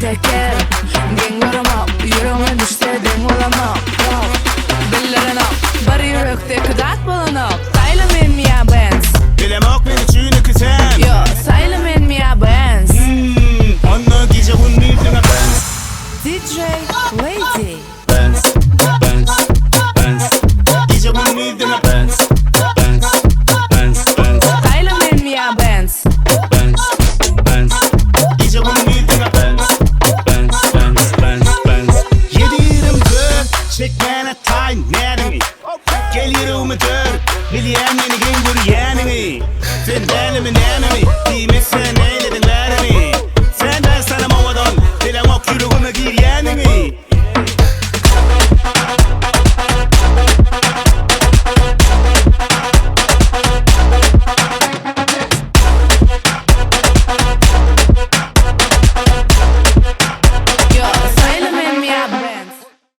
teker Gengarama yüreğime düşse den olama Billerine bar yürekte kıdat bulana Sayla men mi ya Benz Bilem ok beni çüğünü kızım Yo sayla men mi ya Benz Onunla gece unmuyduğuna Benz DJ Lady Benz Benz Benz Gece unmuyduğuna Benz Benz Benz Benz Sayla men mi ya Benz Benz Benz Gece unmuyduğuna Benz Benz Benz Benz Benz Yedirim kız çekmene tay nereni Gelirim dur Bilyen beni gündür yenini Sen benimi nenemi Değmezsen eyledin verimi Sen ben sana mavadan Dilem ok yürüğümü